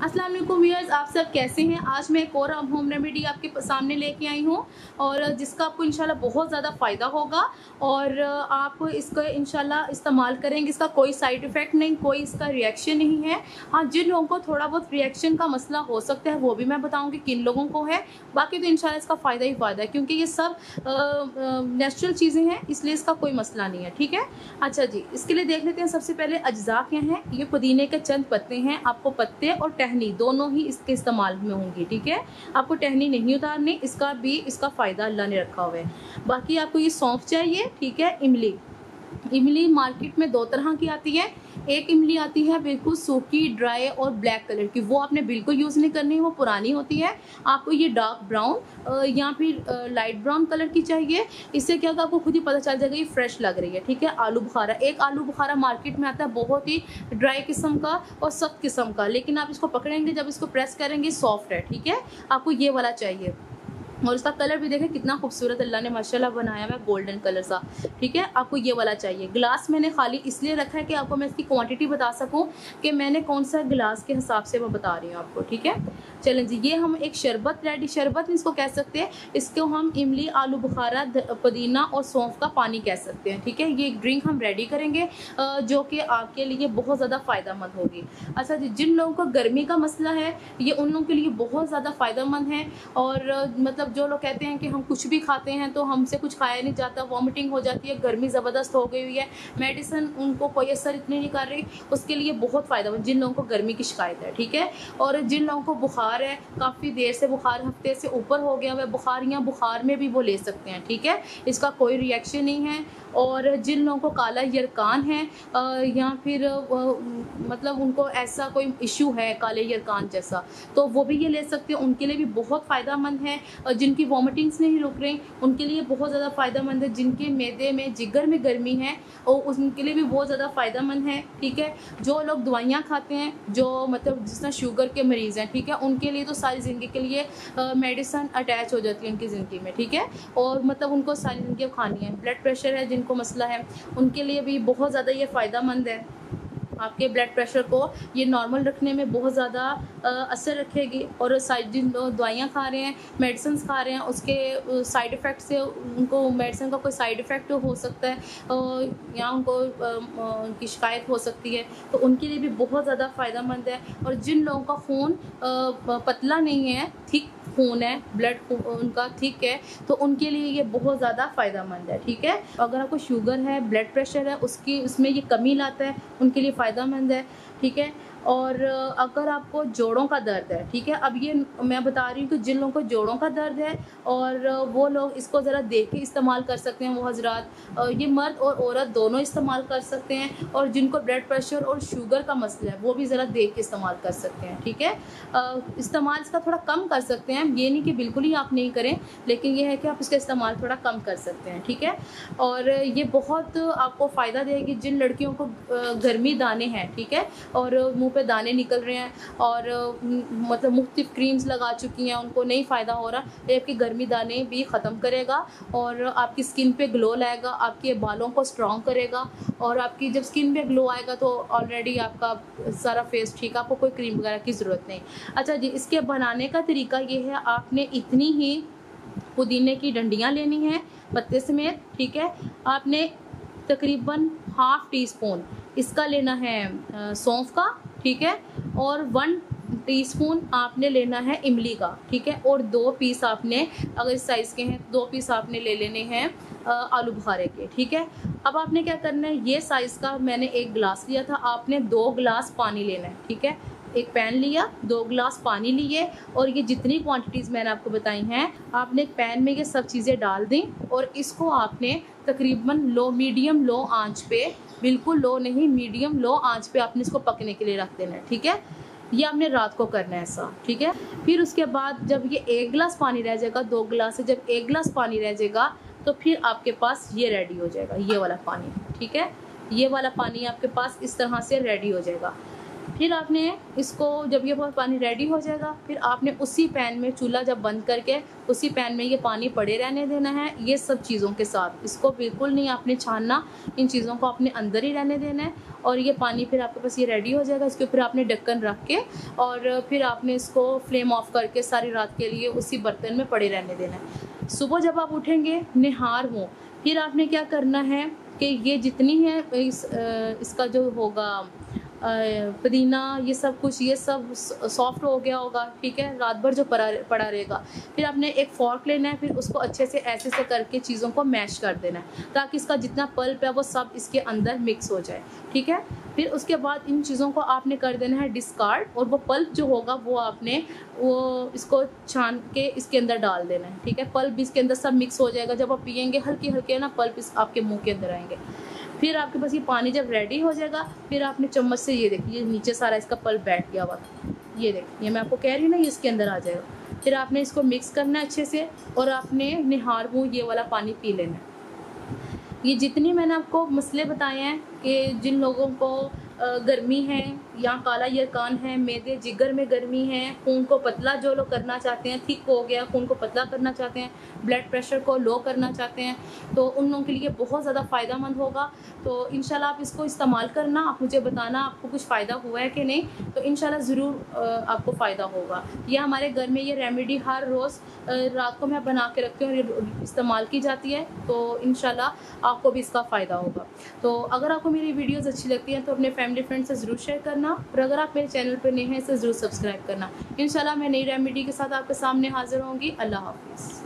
अस्सलाम वालेकुम व्यूअर्स, आप सब कैसे हैं। आज मैं एक और होम रेमेडी आपके सामने लेके आई हूँ और जिसका आपको इंशाल्लाह बहुत ज़्यादा फ़ायदा होगा और आप इसका इंशाल्लाह इस्तेमाल करेंगे। इसका कोई साइड इफ़ेक्ट नहीं, कोई इसका रिएक्शन नहीं है। हाँ, जिन लोगों को थोड़ा बहुत रिएक्शन का मसला हो सकता है वो भी मैं बताऊँगी किन लोगों को है। बाकी तो इंशाल्लाह इसका फ़ायदा ही फ़ायदा है क्योंकि ये सब नेचुरल चीज़ें हैं, इसलिए इसका कोई मसला नहीं है। ठीक है, अच्छा जी, इसके लिए देख लेते हैं। सबसे पहले अज्जा क्या हैं। ये पुदीने के चंद पत्ते हैं। आपको पत्ते और टहनी दोनों ही इसके इस्तेमाल में होंगी। ठीक है, आपको टहनी नहीं उतारनी, इसका फ़ायदा अल्लाह ने रखा हुआ है। बाकी आपको ये सौंफ चाहिए। ठीक है, इमली मार्केट में दो तरह की आती है। एक इमली आती है बिल्कुल सूखी, ड्राई और ब्लैक कलर की, वो आपने बिल्कुल यूज़ नहीं करनी, वो पुरानी होती है। आपको ये डार्क ब्राउन या फिर लाइट ब्राउन कलर की चाहिए। इससे क्या होगा, आपको खुद ही पता चल जाएगा ये फ्रेश लग रही है। ठीक है, आलू बुखारा, एक आलू बुखारा मार्केट में आता है बहुत ही ड्राई किस्म का और सख्त किस्म का, लेकिन आप इसको पकड़ेंगे, जब इसको प्रेस करेंगे सॉफ्ट है। ठीक है, आपको ये वाला चाहिए और इसका कलर भी देखें कितना खूबसूरत अल्लाह ने माशाल्लाह बनाया हुआ है, गोल्डन कलर सा। ठीक है, आपको ये वाला चाहिए। गिलास मैंने खाली इसलिए रखा है कि आपको मैं इसकी क्वांटिटी बता सकूं कि मैंने कौन सा गिलास के हिसाब से मैं बता रही हूँ आपको। ठीक है, चलें जी, ये हम एक शरबत रेडी, शरबत इसको कह सकते हैं। इसको हम इमली, आलू बुखारा, पुदीना और सौंफ का पानी कह सकते हैं। ठीक है, ये एक ड्रिंक हम रेडी करेंगे जो कि आपके लिए बहुत ज़्यादा फ़ायदेमंद होगी। अच्छा जी, जिन लोगों को गर्मी का मसला है ये उन लोगों के लिए बहुत ज़्यादा फ़ायदेमंद है। और मतलब जो लोग कहते हैं कि हम कुछ भी खाते हैं तो हमसे कुछ खाया नहीं जाता, वॉमिटिंग हो जाती है, गर्मी ज़बरदस्त हो गई हुई है, मेडिसिन उनको कोई असर इतनी नहीं कर रही, उसके लिए बहुत फ़ायदेमंद जिन लोगों को गर्मी की शिकायत है। ठीक है, और जिन लोगों को बुखार है, काफ़ी देर से बुखार, हफ्ते से ऊपर हो गया हुआ बुखार, या बुखार में भी वो ले सकते हैं। ठीक है, इसका कोई रिएक्शन नहीं है। और जिन लोगों को काला यरकान है या फिर मतलब उनको ऐसा कोई इशू है काले यरकान जैसा, तो वो भी ये ले सकते हैं, उनके लिए भी बहुत फ़ायदेमंद है। और जिनकी वॉमिटिंग्स नहीं रुक रही उनके लिए बहुत ज़्यादा फ़ायदेमंद है। जिनके मैदे में, जिगर में गर्मी है और उनके लिए भी बहुत ज़्यादा फ़ायदेमंद है। ठीक है, जो लोग दवाइयाँ खाते हैं, जो मतलब जिस तरह शुगर के मरीज़ हैं, ठीक है, उनके लिए तो सारी ज़िंदगी के लिए मेडिसिन अटैच हो जाती है उनकी ज़िंदगी में। ठीक है, और मतलब उनको सारी ज़िंदगी खानी है। ब्लड प्रेशर है जिनको मसला है उनके लिए भी बहुत ज़्यादा ये फ़ायदेमंद है। आपके ब्लड प्रेशर को ये नॉर्मल रखने में बहुत ज़्यादा असर रखेगी। और जिन दवाइयाँ खा रहे हैं, मेडिसिन खा रहे हैं, उसके साइड इफ़ेक्ट से उनको मेडिसिन का कोई साइड इफ़ेक्ट हो सकता है या उनको उनकी शिकायत हो सकती है, तो उनके लिए भी बहुत ज़्यादा फ़ायदेमंद है। और जिन लोगों का खून पतला नहीं है, थिक खून है, ब्लड उनका थिक है, तो उनके लिए ये बहुत ज़्यादा फ़ायदेमंद है। ठीक है, अगर आपको शुगर है, ब्लड प्रेशर है, उसमें ये कमी लाता है, उनके लिए फ़ायदेमंद है। ठीक है, और अगर आपको जोड़ों का दर्द है, ठीक है, अब ये मैं बता रही हूँ कि जिन लोगों को जोड़ों का दर्द है और वो लोग इसको ज़रा देख के इस्तेमाल कर सकते हैं। वो हजरात, ये मर्द और औरत दोनों इस्तेमाल कर सकते हैं। और जिनको ब्लड प्रेशर और शुगर का मसला है वो भी ज़रा देख के इस्तेमाल कर सकते हैं। ठीक है, इस्तेमाल इसका थोड़ा कम कर सकते हैं, ये नहीं कि बिल्कुल ही आप नहीं करें, लेकिन ये है कि आप इसका इस्तेमाल थोड़ा कम कर सकते हैं। ठीक है, और ये बहुत आपको फ़ायदा देगी जिन लड़कियों को गर्मी दाने हैं, ठीक है, और मुँह पे दाने निकल रहे हैं और मतलब मुख्तलिफ क्रीम्स लगा चुकी हैं, उनको नहीं फ़ायदा हो रहा, ये आपकी गर्मी दाने भी ख़त्म करेगा और आपकी स्किन पे ग्लो लाएगा, आपके बालों को स्ट्रॉन्ग करेगा। और आपकी जब स्किन पे ग्लो आएगा तो ऑलरेडी आपका सारा फेस ठीक है, आपको कोई क्रीम वगैरह की ज़रूरत नहीं। अच्छा जी, इसके बनाने का तरीका ये है, आपने इतनी ही पुदीने की डंडियाँ लेनी हैं पत्ते समेत। ठीक है, आपने तकरीबन ½ टीस्पून इसका लेना है सौंफ का। ठीक है, और 1 टीस्पून आपने लेना है इमली का। ठीक है, और 2 पीस आपने, अगर इस साइज़ के हैं 2 पीस आपने ले लेने हैं आलू बुखारे के। ठीक है, अब आपने क्या करना है, ये साइज़ का मैंने 1 गिलास लिया था, आपने 2 गिलास पानी लेना है। ठीक है, एक पैन लिया, 2 गिलास पानी लिए और ये जितनी क्वांटिटीज़ मैंने आपको बताई हैं, आपने एक पैन में ये सब चीज़ें डाल दी और इसको आपने तकरीबन मीडियम लो आंच पे, बिल्कुल लो नहीं, मीडियम लो आंच पे आपने इसको पकने के लिए रख देना है। ठीक है, ये आपने रात को करना है ऐसा। ठीक है, फिर उसके बाद जब ये 1 गिलास पानी रह जाएगा, 2 गिलास से जब 1 गिलास पानी रह जाएगा तो फिर आपके पास ये रेडी हो जाएगा, ये वाला पानी। ठीक है, ये वाला पानी आपके पास इस तरह से रेडी हो जाएगा। फिर आपने इसको जब ये पानी रेडी हो जाएगा, फिर आपने उसी पैन में चूल्हा जब बंद करके उसी पैन में ये पानी पड़े रहने देना है, ये सब चीज़ों के साथ। इसको बिल्कुल नहीं आपने छानना, इन चीज़ों को आपने अंदर ही रहने देना है। और ये पानी फिर आपके पास ये रेडी हो जाएगा, इसके ऊपर आपने ढक्कन रख के और फिर आपने इसको फ्लेम ऑफ करके सारी रात के लिए उसी बर्तन में पड़े रहने देना है। सुबह जब आप उठेंगे निहार हो, फिर आपने क्या करना है कि ये जितनी है इसका जो होगा पुदीना, ये सब कुछ, ये सब सॉफ्ट हो गया होगा, ठीक है, रात भर जो पड़ा रहेगा। फिर आपने एक फॉर्क लेना है, फिर उसको अच्छे से ऐसे से करके चीज़ों को मैश कर देना है, ताकि इसका जितना पल्प है वो सब इसके अंदर मिक्स हो जाए, ठीक है। फिर उसके बाद इन चीज़ों को आपने कर देना है डिस्कार्ड, और वो पल्प जो होगा वो आपने इसको छान के इसके अंदर डाल देना है, ठीक है। पल्प इसके अंदर सब मिक्स हो जाएगा, जब आप पियेंगे हल्के हल्के ना पल्प आपके मुँह के अंदर आएंगे। फिर आपके पास ये पानी जब रेडी हो जाएगा, फिर आपने चम्मच से ये देखिए नीचे सारा इसका पल्प बैठ गया हुआ, ये देखिए, मैं आपको कह रही हूँ ना, ये इसके अंदर आ जाएगा। फिर आपने इसको मिक्स करना है अच्छे से, और आपने निहार मुँह ये वाला पानी पी लेना है। ये जितनी मैंने आपको मसले बताए हैं कि जिन लोगों को गर्मी है या काला यरकान है, मैदे जिगर में गर्मी है, खून को पतला जो लोग करना चाहते हैं, थिक हो गया, खून को पतला करना चाहते हैं, ब्लड प्रेशर को लो करना चाहते हैं, तो उन लोगों के लिए बहुत ज़्यादा फ़ायदेमंद होगा। तो इंशाल्लाह आप इसको इस्तेमाल करना, आप मुझे बताना आपको कुछ फ़ायदा हुआ है कि नहीं, तो इंशाल्लाह ज़रूर आपको फ़ायदा होगा। ये हमारे घर में ये रेमेडी हर रोज़ रात को मैं बना के रखती हूँ और इस्तेमाल की जाती है, तो इंशाल्लाह आपको भी इसका फ़ायदा होगा। तो अगर आपको मेरी वीडियोज़ अच्छी लगती हैं तो अपने फैमिली फ्रेंड से ज़रूर शेयर करना, और अगर आप मेरे चैनल पर नए हैं तो ज़रूर सब्सक्राइब करना। इंशाल्लाह मैं नई रेमेडी के साथ आपके सामने हाज़िर होंगी। अल्लाह हाफ़िज़।